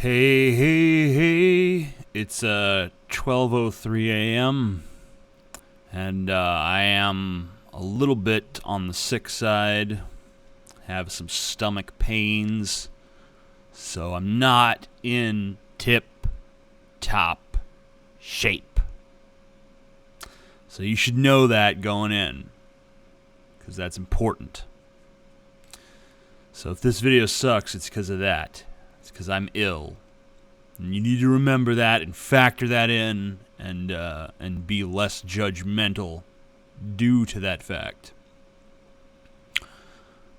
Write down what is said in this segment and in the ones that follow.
Hey, it's 12:03 a.m. and I am a little bit on the sick side, have some stomach pains, so I'm not in tip-top shape. So you should know that going in, because that's important. So if this video sucks, it's because of that. It's because I'm ill. And you need to remember that and factor that in and be less judgmental due to that fact.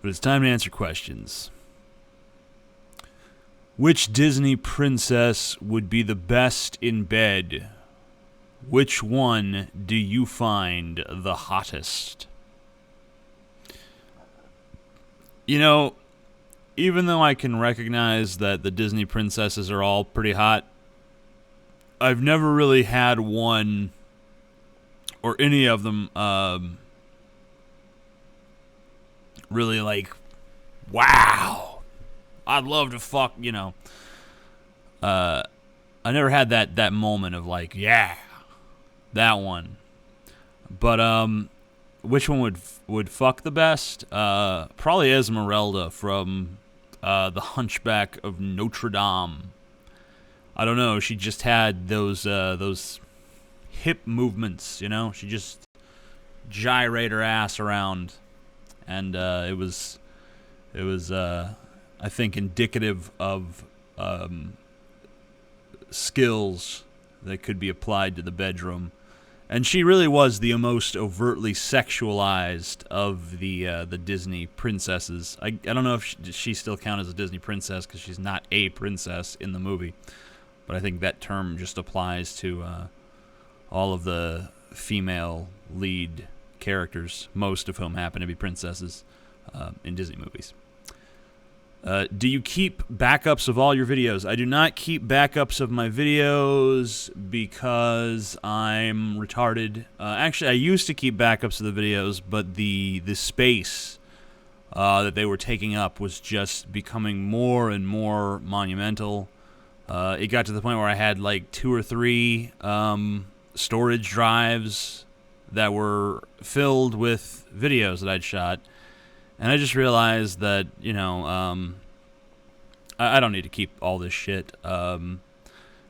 But it's time to answer questions. Which Disney princess would be the best in bed? Which one do you find the hottest? You know, even though I can recognize that the Disney princesses are all pretty hot, I've never really had one or any of them really like, wow, I'd love to fuck, I never had that moment of like, yeah, that one. But which one would fuck the best? Probably Esmeralda from The Hunchback of Notre Dame. I don't know. She just had those hip movements. She just gyrate her ass around, and it was I think indicative of skills that could be applied to the bedroom. And she really was the most overtly sexualized of the Disney princesses. I don't know if she still counts as a Disney princess because she's not a princess in the movie. But I think that term just applies to all of the female lead characters, most of whom happen to be princesses in Disney movies. Do you keep backups of all your videos? I do not keep backups of my videos because I'm retarded. Actually, I used to keep backups of the videos, but the space that they were taking up was just becoming more and more monumental. It got to the point where I had like 2 or 3 storage drives that were filled with videos that I'd shot. And I just realized that, I don't need to keep all this shit,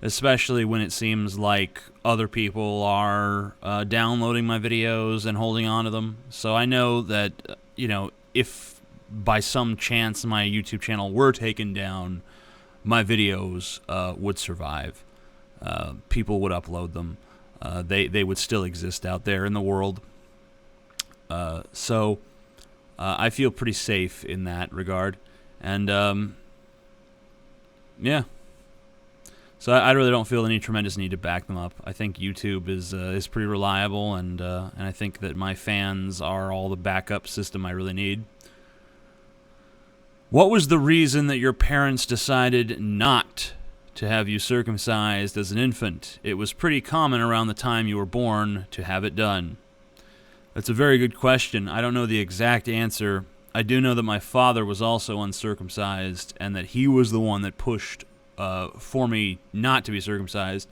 especially when it seems like other people are downloading my videos and holding on to them. So I know that, if by some chance my YouTube channel were taken down, my videos would survive. People would upload them. They would still exist out there in the world. So I feel pretty safe in that regard. And, yeah. So I really don't feel any tremendous need to back them up. I think YouTube is pretty reliable, and I think that my fans are all the backup system I really need. What was the reason that your parents decided not to have you circumcised as an infant? It was pretty common around the time you were born to have it done. That's a very good question. I don't know the exact answer. I do know that my father was also uncircumcised, and that he was the one that pushed for me not to be circumcised.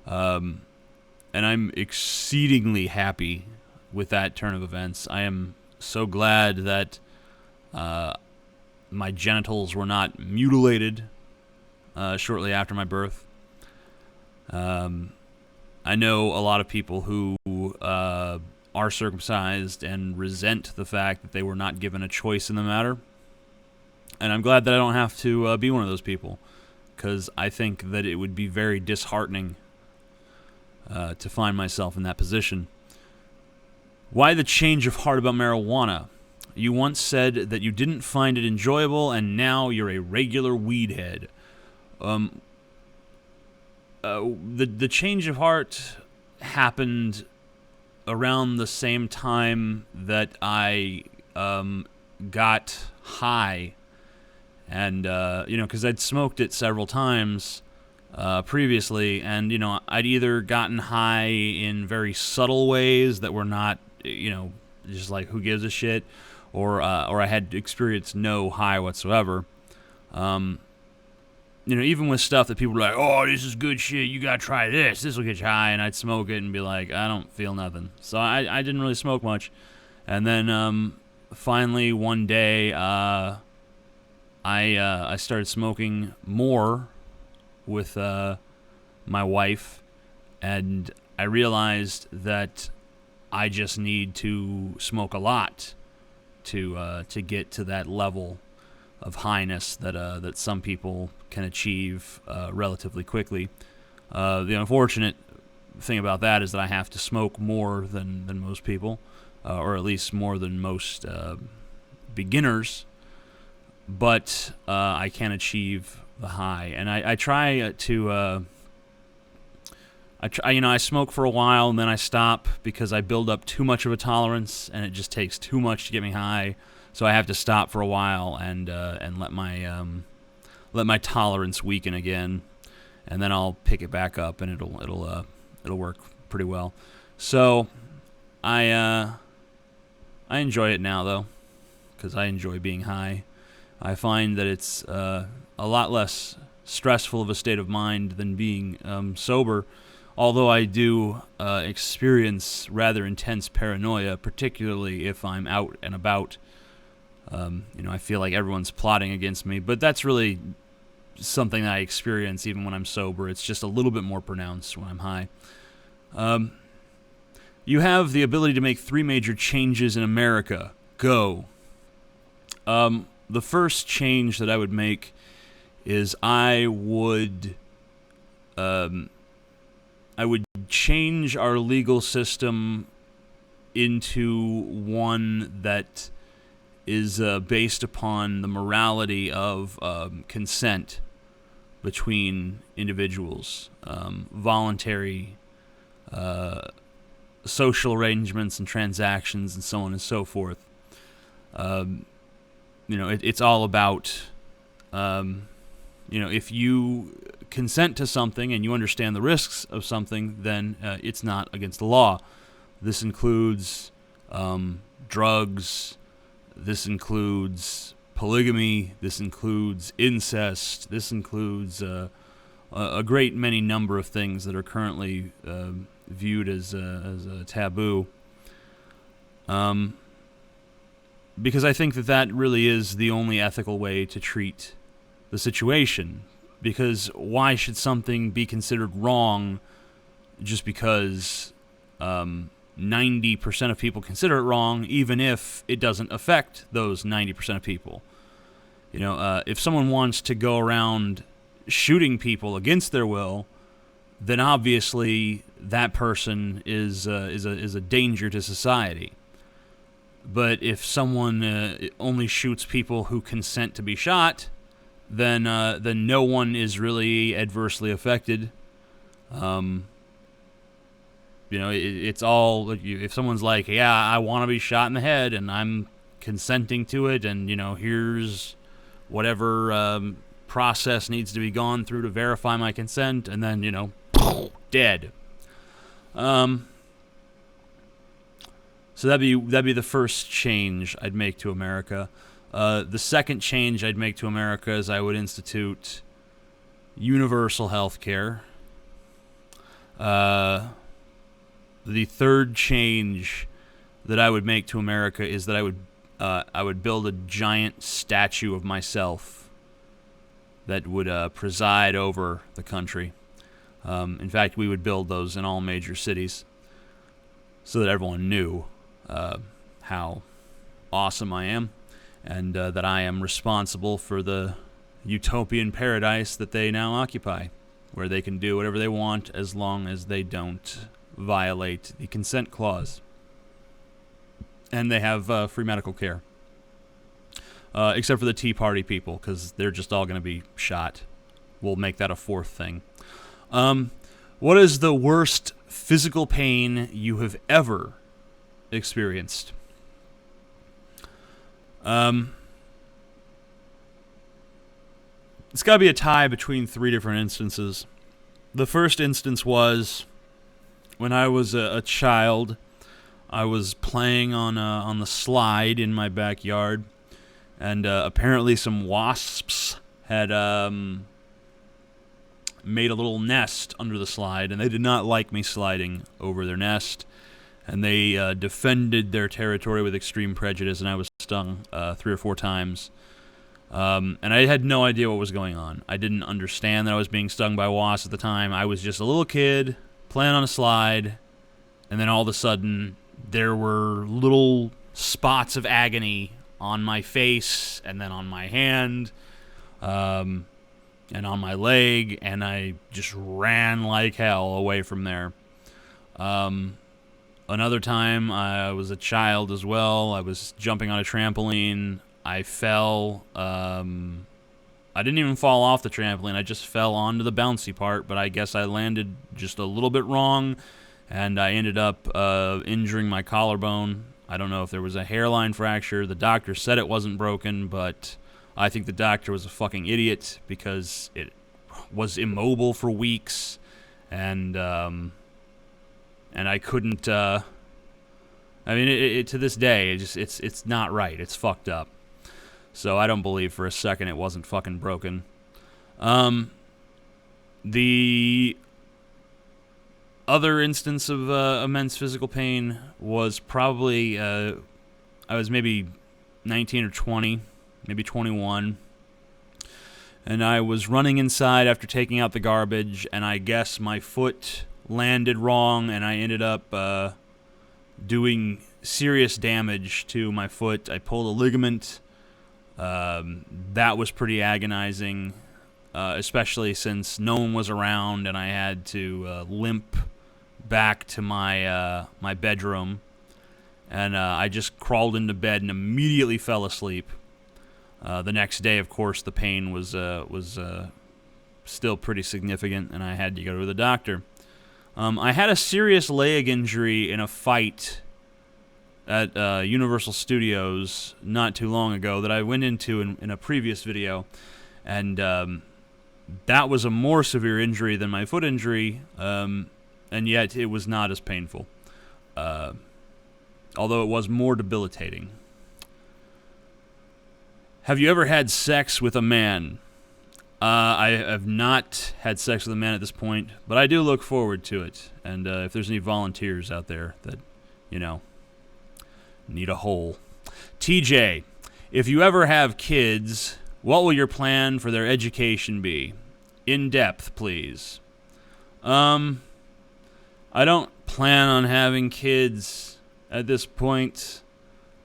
And I'm exceedingly happy with that turn of events. I am so glad that my genitals were not mutilated shortly after my birth. I know a lot of people who are circumcised and resent the fact that they were not given a choice in the matter. And I'm glad that I don't have to be one of those people, because I think that it would be very disheartening to find myself in that position. Why the change of heart about marijuana? You once said that you didn't find it enjoyable, and now you're a regular weed head. The change of heart happened around the same time that I got high, and because I'd smoked it several times previously, and I'd either gotten high in very subtle ways that were not just like who gives a shit, or I had experienced no high whatsoever. even with stuff that people were like, oh, this is good shit, you gotta try this, this will get you high, and I'd smoke it and be like, I don't feel nothing. So I didn't really smoke much. And then finally one day, I started smoking more with my wife, and I realized that I just need to smoke a lot to get to that level of highness that some people can achieve relatively quickly. The unfortunate thing about that is that I have to smoke more than most people, or at least more than most beginners, but I can achieve the high. And I try to... I smoke for a while and then I stop because I build up too much of a tolerance and it just takes too much to get me high. So I have to stop for a while and let my tolerance weaken again, and then I'll pick it back up and it'll work pretty well. So I enjoy it now though, because I enjoy being high. I find that it's a lot less stressful of a state of mind than being sober. Although I do experience rather intense paranoia, particularly if I'm out and about. I feel like everyone's plotting against me, but that's really something that I experience even when I'm sober. It's just a little bit more pronounced when I'm high. You have the ability to make 3 major changes in America. Go. The first change that I would make is I would change our legal system into one that is based upon the morality of consent between individuals, voluntary social arrangements and transactions, and so on and so forth. It's all about, if you consent to something and you understand the risks of something, then it's not against the law. This includes drugs. This includes polygamy. This includes incest. This includes a great many number of things that are currently viewed as a taboo. Because I think that really is the only ethical way to treat the situation. Because why should something be considered wrong just because 90% of people consider it wrong, even if it doesn't affect those 90% of people? If someone wants to go around shooting people against their will, then obviously that person is a danger to society. But if someone only shoots people who consent to be shot, then no one is really adversely affected. It's all, if someone's like, yeah, I want to be shot in the head and I'm consenting to it, and here's whatever process needs to be gone through to verify my consent, and then dead. So that'd be the first change I'd make to America. The second change I'd make to America is I would institute universal health care. The third change that I would make to America is that I would build a giant statue of myself that would preside over the country. In fact, we would build those in all major cities so that everyone knew how awesome I am, and that I am responsible for the utopian paradise that they now occupy, where they can do whatever they want as long as they don't violate the consent clause. And they have free medical care. Except for the Tea Party people, because they're just all going to be shot. We'll make that a fourth thing. What is the worst physical pain you have ever experienced? It's got to be a tie between 3 different instances. The first instance was when I was a child. I was playing on the slide in my backyard, and apparently some wasps had made a little nest under the slide, and they did not like me sliding over their nest, and they defended their territory with extreme prejudice, and I was stung 3 or 4 times. And I had no idea what was going on. I didn't understand that I was being stung by wasps at the time. I was just a little kid playing on a slide, and then all of a sudden there were little spots of agony on my face and then on my hand and on my leg, and I just ran like hell away from there. Another time, I was a child as well. I was jumping on a trampoline. I fell. I didn't even fall off the trampoline. I just fell onto the bouncy part, but I guess I landed just a little bit wrong, and I ended up injuring my collarbone. I don't know if there was a hairline fracture. The doctor said it wasn't broken, but I think the doctor was a fucking idiot because it was immobile for weeks, and I couldn't. I mean, to this day, it's not right. It's fucked up. So I don't believe for a second it wasn't fucking broken. The other instance of immense physical pain was probably I was maybe 19 or 20, maybe 21, and I was running inside after taking out the garbage, and I guess my foot landed wrong, and I ended up doing serious damage to my foot. I pulled a ligament. That was pretty agonizing, especially since no one was around, and I had to limp back to my my bedroom, and I just crawled into bed and immediately fell asleep. The next day, of course, the pain was still pretty significant, and I had to go to the doctor. I had a serious leg injury in a fight at Universal Studios not too long ago that I went into in a previous video, and that was a more severe injury than my foot injury, and yet it was not as painful, although it was more debilitating. Have you ever had sex with a man? I have not had sex with a man at this point, but I do look forward to it. And if there's any volunteers out there that, you know, need a hole. TJ, if you ever have kids, what will your plan for their education be? In depth, please. I don't plan on having kids at this point,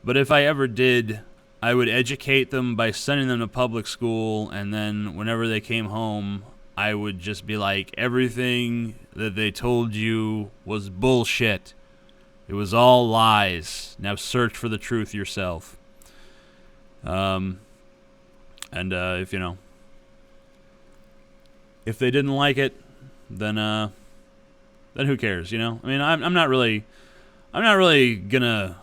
but if I ever did, I would educate them by sending them to public school, and then whenever they came home, I would just be like, everything that they told you was bullshit. It was all lies. Now search for the truth yourself. And if you know, if they didn't like it, then who cares? You know, I mean, I'm not really gonna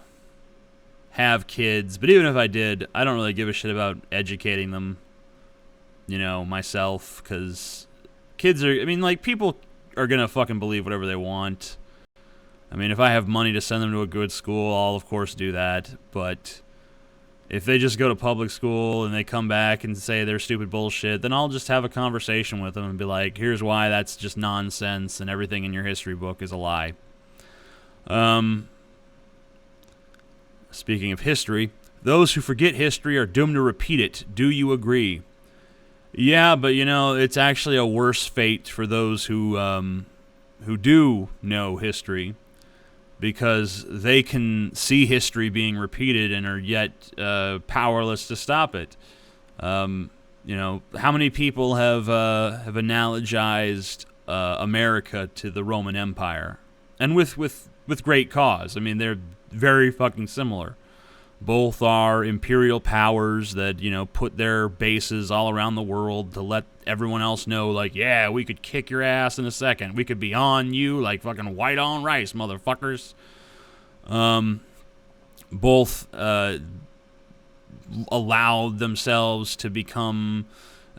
have kids, but even if I did, I don't really give a shit about educating them, you know, myself, because kids are, I mean, like, people are gonna fucking believe whatever they want. I mean, if I have money to send them to a good school, I'll of course do that, but if they just go to public school and they come back and say they're stupid bullshit, then I'll just have a conversation with them and be like, here's why that's just nonsense and everything in your history book is a lie. Speaking of history, those who forget history are doomed to repeat it. Do you agree? Yeah, but you know, it's actually a worse fate for those who do know history, because they can see history being repeated and are yet powerless to stop it. You know, how many people have analogized America to the Roman Empire, and with great cause. I mean, they're very fucking similar. Both are imperial powers that, you know, put their bases all around the world to let everyone else know, like, yeah, we could kick your ass in a second. We could be on you like fucking white on rice, motherfuckers. Both allowed themselves to become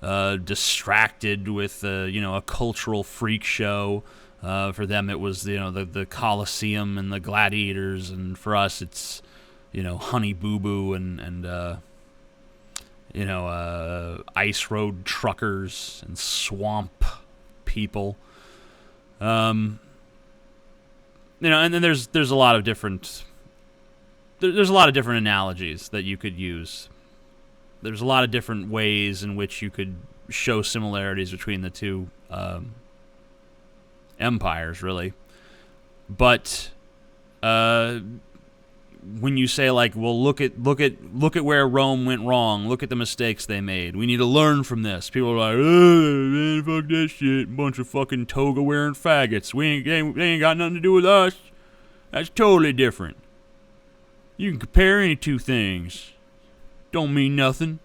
distracted with, you know, a cultural freak show. For them, it was, you know, the Colosseum and the gladiators, and for us, it's, you know, Honey Boo Boo and you know, ice road truckers and swamp people. And then there's a lot of different analogies that you could use. There's a lot of different ways in which you could show similarities between the two empires, really. But when you say like, well, look at where Rome went wrong. Look at the mistakes they made. We need to learn from this. People are like, oh, man, fuck that shit. Bunch of fucking toga wearing faggots. They ain't got nothing to do with us. That's totally different. You can compare any two things. Don't mean nothing.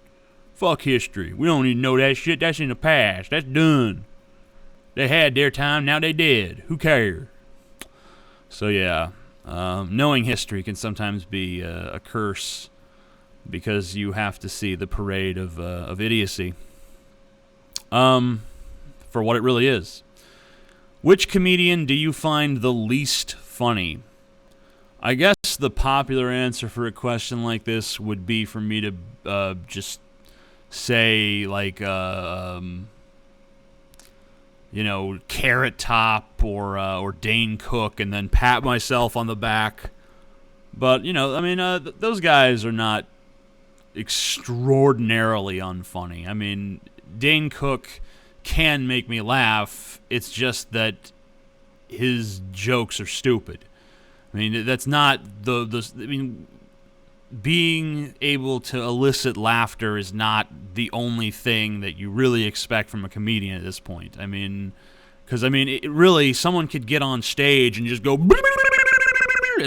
Fuck history. We don't need to know that shit. That's in the past. That's done. They had their time. Now they dead. Who cares? So yeah. Knowing history can sometimes be a curse because you have to see the parade of idiocy for what it really is. Which comedian do you find the least funny? I guess the popular answer for a question like this would be for me to just say like Carrot Top or Dane Cook, and then pat myself on the back. But those guys are not extraordinarily unfunny. I mean, Dane Cook can make me laugh. It's just that his jokes are stupid. I mean, that's not being able to elicit laughter is not the only thing that you really expect from a comedian at this point. I mean, because really, someone could get on stage and just go,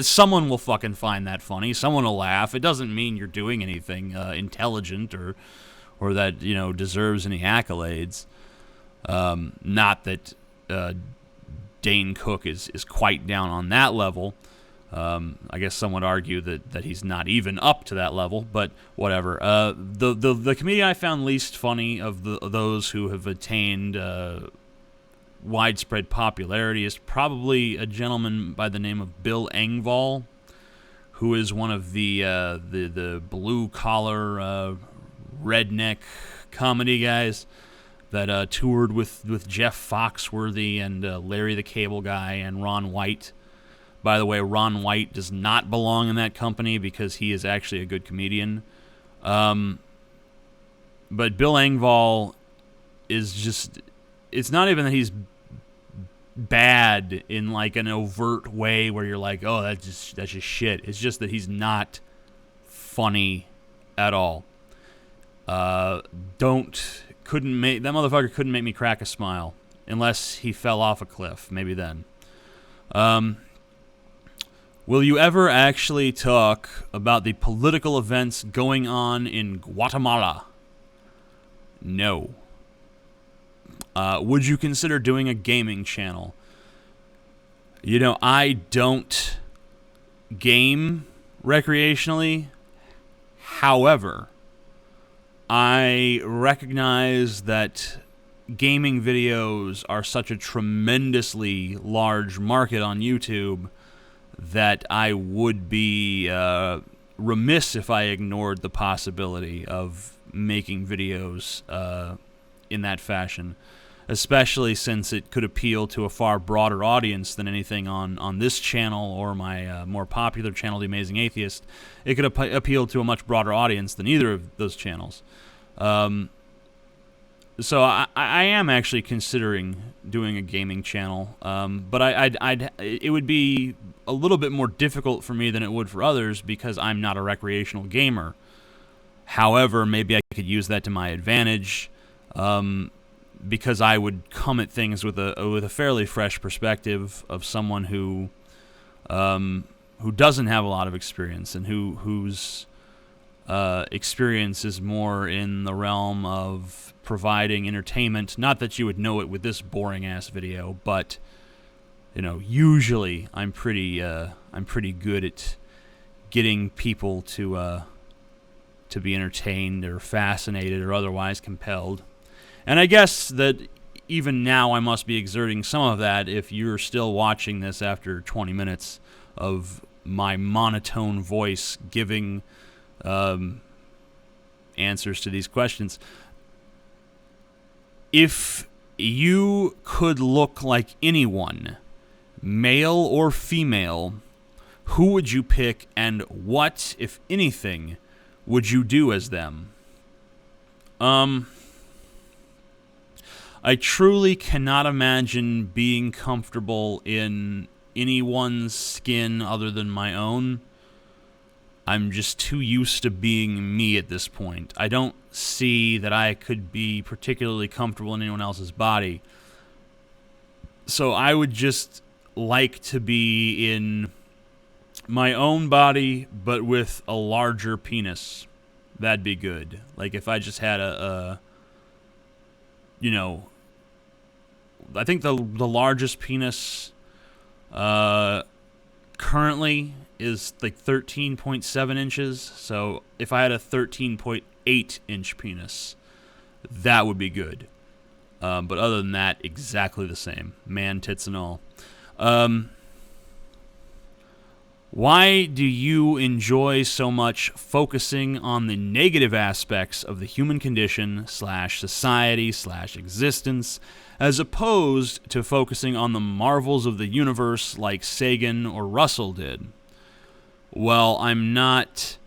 someone will fucking find that funny. Someone will laugh. It doesn't mean you're doing anything intelligent or that deserves any accolades. Not that Dane Cook is quite down on that level. I guess some would argue that he's not even up to that level, but whatever. The comedian I found least funny of those who have attained widespread popularity is probably a gentleman by the name of Bill Engvall, who is one of the blue collar redneck comedy guys that toured with Jeff Foxworthy and Larry the Cable Guy and Ron White. By the way, Ron White does not belong in that company because he is actually a good comedian. But Bill Engvall is just... It's not even that he's bad in like an overt way where you're like, oh, that's just shit. It's just that he's not funny at all. That motherfucker couldn't make me crack a smile unless he fell off a cliff. Maybe then. Will you ever actually talk about the political events going on in Guatemala? No. Would you consider doing a gaming channel? I don't game recreationally. However, I recognize that gaming videos are such a tremendously large market on YouTube that I would be remiss if I ignored the possibility of making videos in that fashion, especially since it could appeal to a far broader audience than anything on this channel or my more popular channel, The Amazing Atheist. It could appeal to a much broader audience than either of those channels. So I am actually considering doing a gaming channel, but it would be a little bit more difficult for me than it would for others because I'm not a recreational gamer. However, maybe I could use that to my advantage, because I would come at things with a fairly fresh perspective of someone who doesn't have a lot of experience and whose experience is more in the realm of providing entertainment. Not that you would know it with this boring ass video, but usually I'm pretty good at getting people to be entertained or fascinated or otherwise compelled. And I guess that even now I must be exerting some of that if you're still watching this after 20 minutes of my monotone voice giving answers to these questions. If you could look like anyone, male or female, who would you pick, and what, if anything, would you do as them? I truly cannot imagine being comfortable in anyone's skin other than my own. I'm just too used to being me at this point. I don't see that I could be particularly comfortable in anyone else's body. So I would just like to be in my own body, but with a larger penis. That'd be good. Like if I just had I think the largest penis currently is like 13.7 inches. So if I had a 13.8 inch penis, that would be good. But other than that, exactly the same. Man, tits, and all. Why do you enjoy so much focusing on the negative aspects of the human condition / society / existence, as opposed to focusing on the marvels of the universe like Sagan or Russell did? Well, I'm not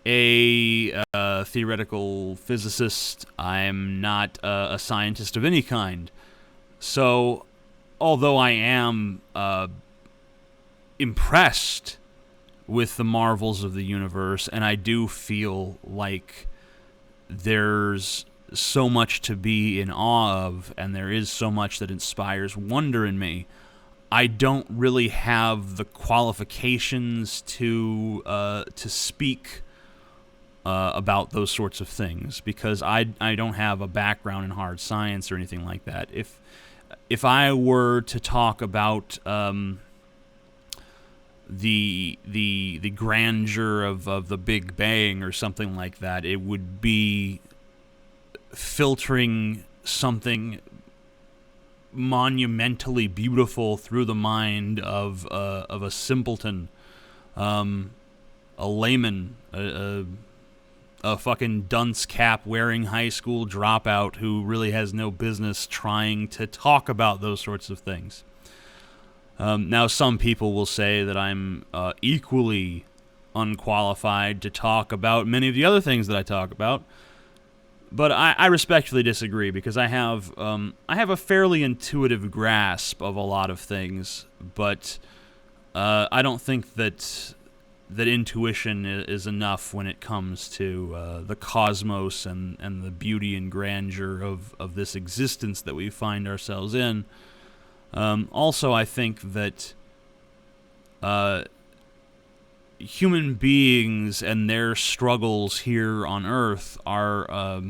a theoretical physicist. I'm not a scientist of any kind. So, although I am impressed with the marvels of the universe, and I do feel like there's so much to be in awe of, and there is so much that inspires wonder in me, I don't really have the qualifications to speak about those sorts of things, because I don't have a background in hard science or anything like that. If I were to talk about the grandeur of the Big Bang or something like that, it would be filtering something monumentally beautiful through the mind of a simpleton, a layman, a fucking dunce cap wearing high school dropout who really has no business trying to talk about those sorts of things. Now, some people will say that I'm equally unqualified to talk about many of the other things that I talk about, but I respectfully disagree, because I have a fairly intuitive grasp of a lot of things, but I don't think that intuition is enough when it comes to the cosmos and the beauty and grandeur of this existence that we find ourselves in. Also, I think that human beings and their struggles here on Earth are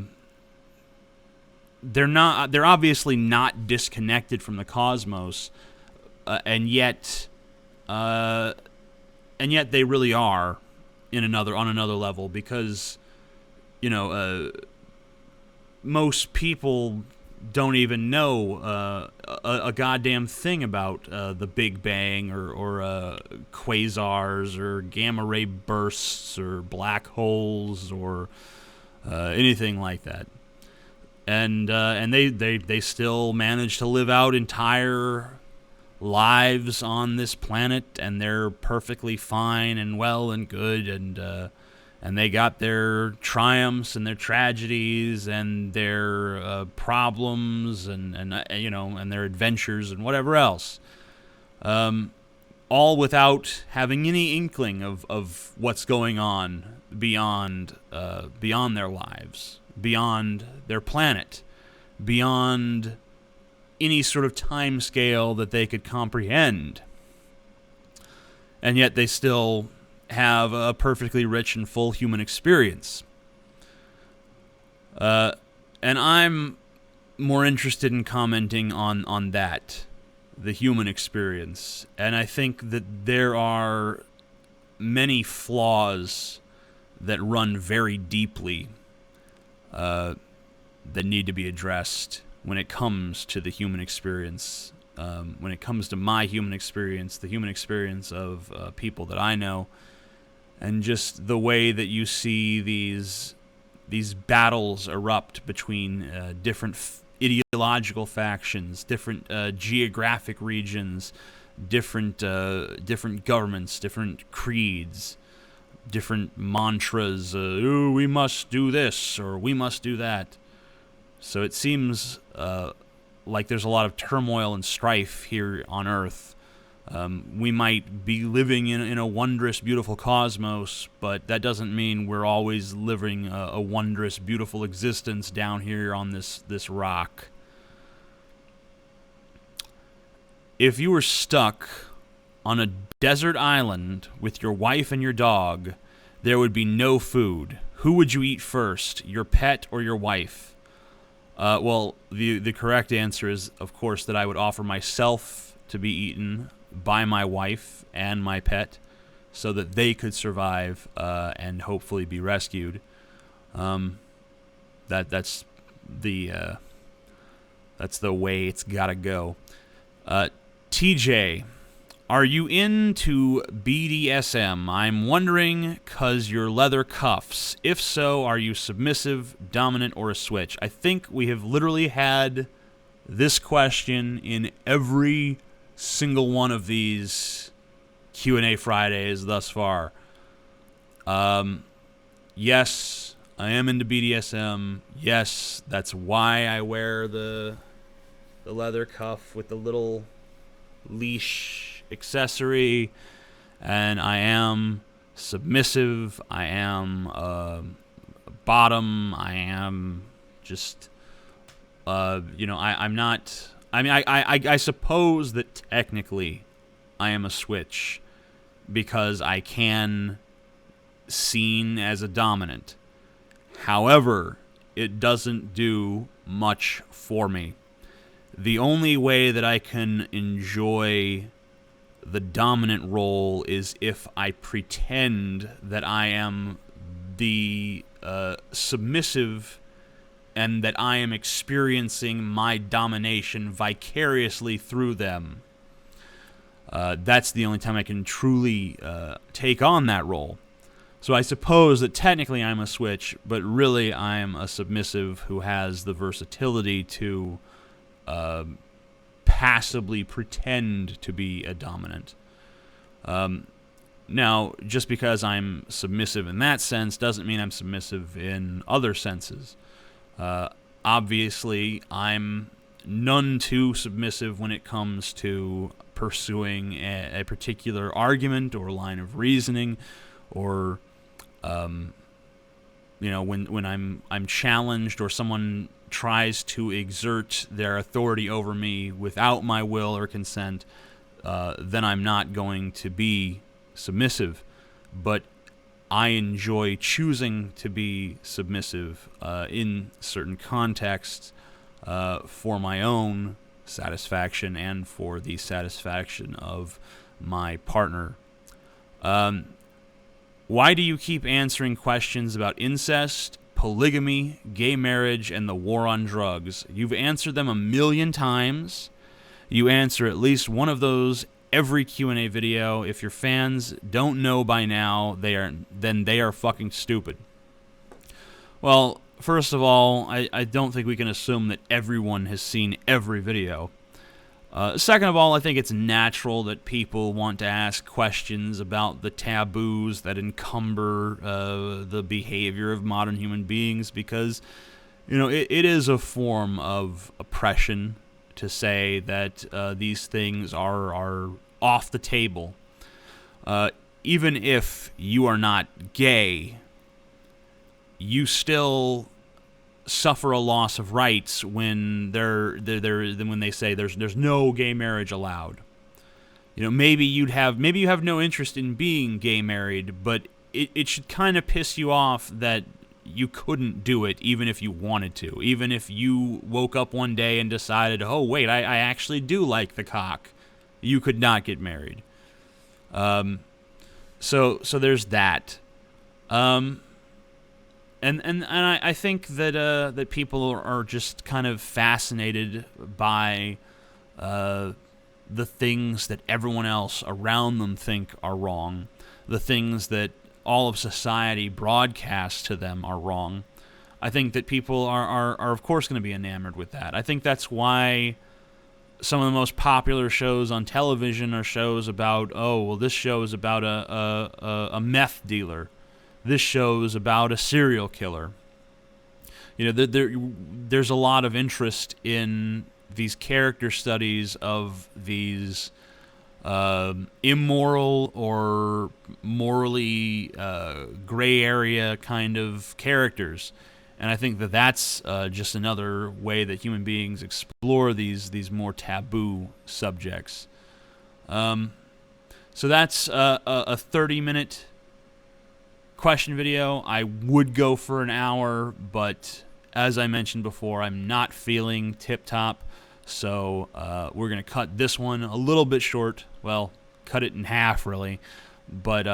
they're obviously not disconnected from the cosmos, and yet they really are on another level, because most people don't even know a goddamn thing about the Big Bang or quasars or gamma ray bursts or black holes or anything like that. And they still manage to live out entire lives on this planet, and they're perfectly fine and well and good, and they got their triumphs and their tragedies and their problems and their adventures and whatever else, all without having any inkling of what's going on beyond their lives, beyond their planet, beyond any sort of time scale that they could comprehend. And yet they still have a perfectly rich and full human experience. And I'm more interested in commenting on that, the human experience. And I think that there are many flaws that run very deeply that need to be addressed when it comes to the human experience. When it comes to my human experience, the human experience of people that I know, and just the way that you see these battles erupt between different ideological factions, different geographic regions, different governments, different creeds, different mantras. Oh, we must do this or we must do that. So it seems like there's a lot of turmoil and strife here on Earth. We might be living in a wondrous, beautiful cosmos, but that doesn't mean we're always living a wondrous, beautiful existence down here on this rock. If you were stuck on a desert island with your wife and your dog, there would be no food. Who would you eat first, your pet or your wife? Well, the correct answer is, of course, that I would offer myself to be eaten by my wife and my pet so that they could survive and hopefully be rescued. That's the way it's gotta go. TJ, are you into BDSM? I'm wondering 'cause your leather cuffs. If so, are you submissive, dominant, or a switch? I think we have literally had this question in every single one of these Q&A Fridays thus far. Yes, I am into BDSM. Yes, that's why I wear the leather cuff with the little leash accessory, and I am submissive. I am bottom. I am just I'm not. I mean, I suppose that technically I am a switch because I can seen as a dominant. However, it doesn't do much for me. The only way that I can enjoy the dominant role is if I pretend that I am the submissive and that I am experiencing my domination vicariously through them. That's the only time I can truly take on that role. So I suppose that technically I'm a switch, but really I'm a submissive who has the versatility to passively pretend to be a dominant. Now, just because I'm submissive in that sense doesn't mean I'm submissive in other senses. Obviously, I'm none too submissive when it comes to pursuing a particular argument or line of reasoning, or when I'm challenged or someone tries to exert their authority over me without my will or consent, then I'm not going to be submissive. But I enjoy choosing to be submissive in certain contexts for my own satisfaction and for the satisfaction of my partner. Why do you keep answering questions about incest, polygamy, gay marriage, and the war on drugs? You've answered them 1,000,000 times. You answer at least one of those every Q&A video. If your fans don't know by now, they are fucking stupid. Well, first of all, I don't think we can assume that everyone has seen every video. Second of all, I think it's natural that people want to ask questions about the taboos that encumber the behavior of modern human beings, because it is a form of oppression to say that these things are off the table. Even if you are not gay, you still suffer a loss of rights when when they say there's no gay marriage allowed. Maybe you have no interest in being gay married, but it should kind of piss you off that you couldn't do it even if you wanted to. Even if you woke up one day and decided, oh wait, I actually do like the cock, you could not get married. So there's that. And I think that people are just kind of fascinated by the things that everyone else around them think are wrong, the things that all of society broadcasts to them are wrong. I think that people are of course going to be enamored with that. I think that's why some of the most popular shows on television are shows about, oh, well, this show is about a meth dealer. This show is about a serial killer. You know, there's a lot of interest in these character studies of these immoral or morally gray area kind of characters. And I think that that's just another way that human beings explore these more taboo subjects. So that's a 30-minute question video. I would go for an hour, but as I mentioned before, I'm not feeling tip-top. So we're going to cut this one a little bit short. Well, cut it in half, really. But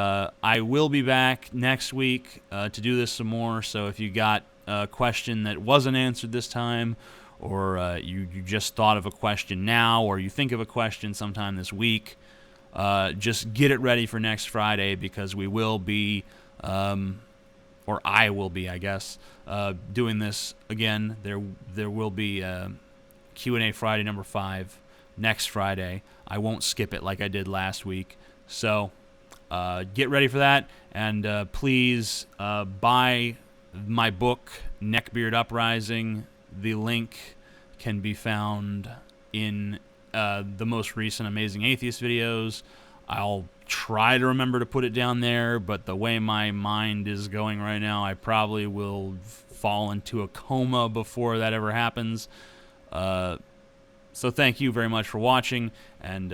I will be back next week to do this some more. So if you got a question that wasn't answered this time, or you just thought of a question now, or you think of a question sometime this week, just get it ready for next Friday, because we will be, or I will be, I guess, doing this again. There will be Q&A Friday number 5 next Friday. I won't skip it like I did last week. So get ready for that, and please buy my book, Neckbeard Uprising. The link can be found in the most recent Amazing Atheist videos. I'll try to remember to put it down there, but the way my mind is going right now, I probably will fall into a coma before that ever happens. So thank you very much for watching, and